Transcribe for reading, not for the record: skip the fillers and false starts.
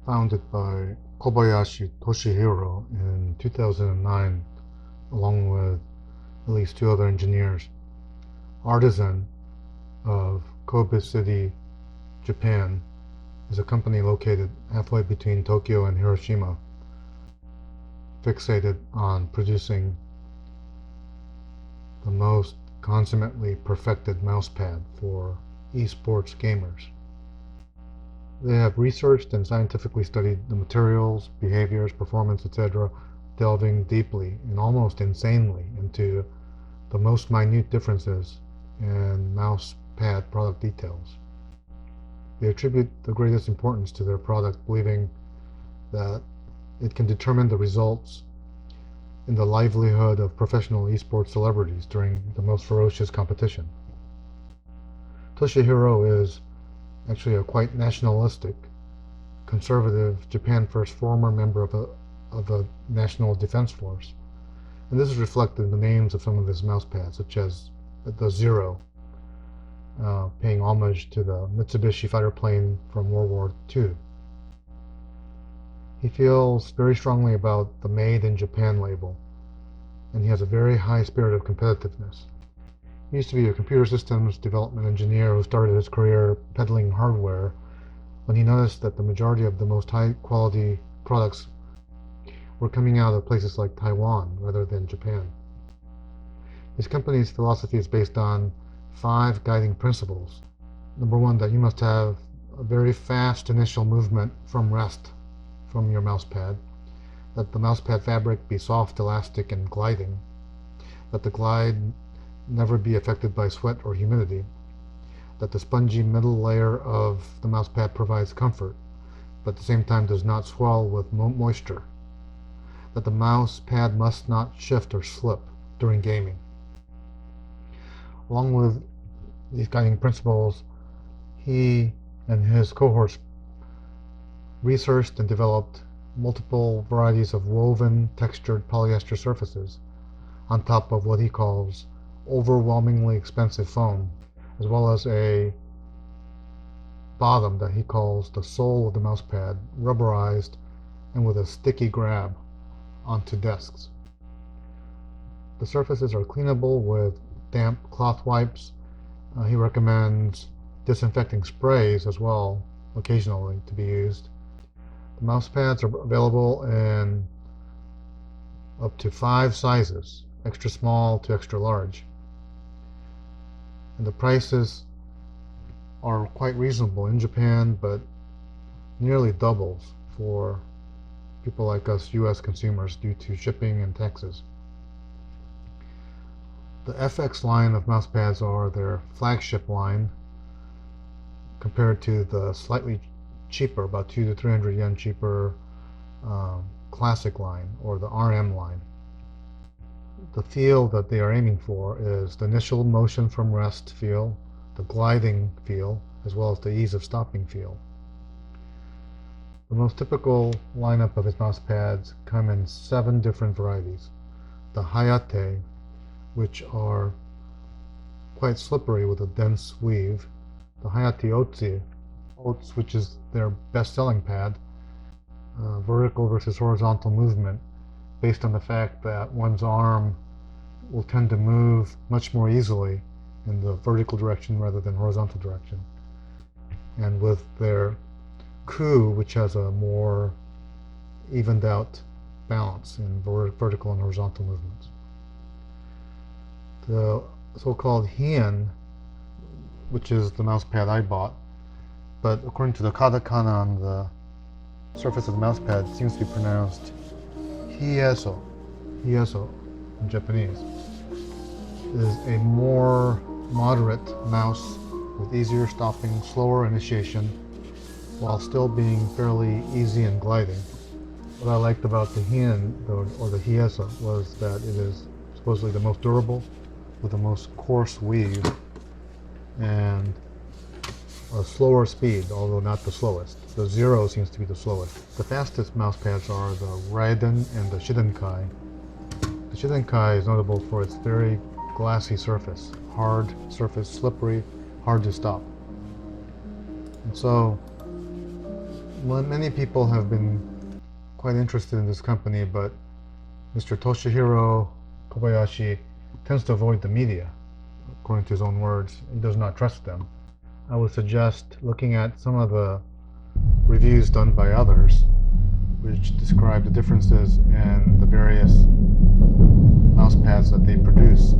founded by Kobayashi Toshihiro in 2009, along with at least two other engineers. Artisan of Kobe City, Japan, is a company located halfway between Tokyo and Hiroshima, fixated on producing the most consummately perfected mousepad for esports gamers. They have researched and scientifically studied the materials, behaviors, performance, etc., delving deeply and almost insanely into the most minute differences in mousepad product details. They attribute the greatest importance to their product, believing that it can determine the results in the livelihood of professional esports celebrities during the most ferocious competition. Toshihiro is actually a quite nationalistic, conservative, Japan First former member of the National Defense Force, and this is reflected in the names of some of his mousepads, such as the Zero, paying homage to the Mitsubishi fighter plane from World War II. He feels very strongly about the Made in Japan label, and he has a very high spirit of competitiveness. He used to be a computer systems development engineer who started his career peddling hardware when he noticed that the majority of the most high quality products were coming out of places like Taiwan rather than Japan. His company's philosophy is based on 5 guiding principles. Number 1, that you must have a very fast initial movement from rest from your mousepad, that the mousepad fabric be soft, elastic, and gliding, that the glide never be affected by sweat or humidity, that the spongy middle layer of the mousepad provides comfort, but at the same time does not swell with moisture, that the mousepad must not shift or slip during gaming. Along with these guiding principles, he and his cohorts researched and developed multiple varieties of woven textured polyester surfaces on top of what he calls overwhelmingly expensive foam, as well as a bottom that he calls the sole of the mousepad, rubberized and with a sticky grab onto desks. The surfaces are cleanable with damp cloth wipes. He recommends disinfecting sprays as well, occasionally, to be used. The mousepads are available in up to 5 sizes, extra small to extra large. And the prices are quite reasonable in Japan, but nearly doubles for people like us US consumers due to shipping and taxes. The FX line of mousepads are their flagship line, compared to the slightly cheaper, about 200 to 300 yen cheaper classic line, or the RM line. The feel that they are aiming for is the initial motion from rest feel, the gliding feel, as well as the ease of stopping feel. The most typical lineup of his mousepads come in 7 different varieties. The Hayate, which are quite slippery with a dense weave. The Hayate Otsu, which is their best-selling pad, vertical versus horizontal movement, based on the fact that one's arm will tend to move much more easily in the vertical direction rather than horizontal direction. And with their Ku, which has a more evened out balance in vertical and horizontal movements. The so-called Hien, which is the mousepad I bought, but according to the katakana on the surface of the mousepad, it seems to be pronounced Hieso in Japanese, is a more moderate mouse with easier stopping, slower initiation, while still being fairly easy and gliding. What I liked about the Hien, or the Hieso, was that it is supposedly the most durable, with the most coarse weave, and a slower speed, although not the slowest. The Zero seems to be the slowest. The fastest mousepads are the Raiden and the Shidenkai. The Shidenkai is notable for its very glassy surface, hard surface, slippery, hard to stop. And so Many people have been quite interested in this company, but Mr. Toshihiro Kobayashi tends to avoid the media, according to his own words. He does not trust them. I would suggest looking at some of the reviews done by others, which describe the differences in the various mouse pads that they produce.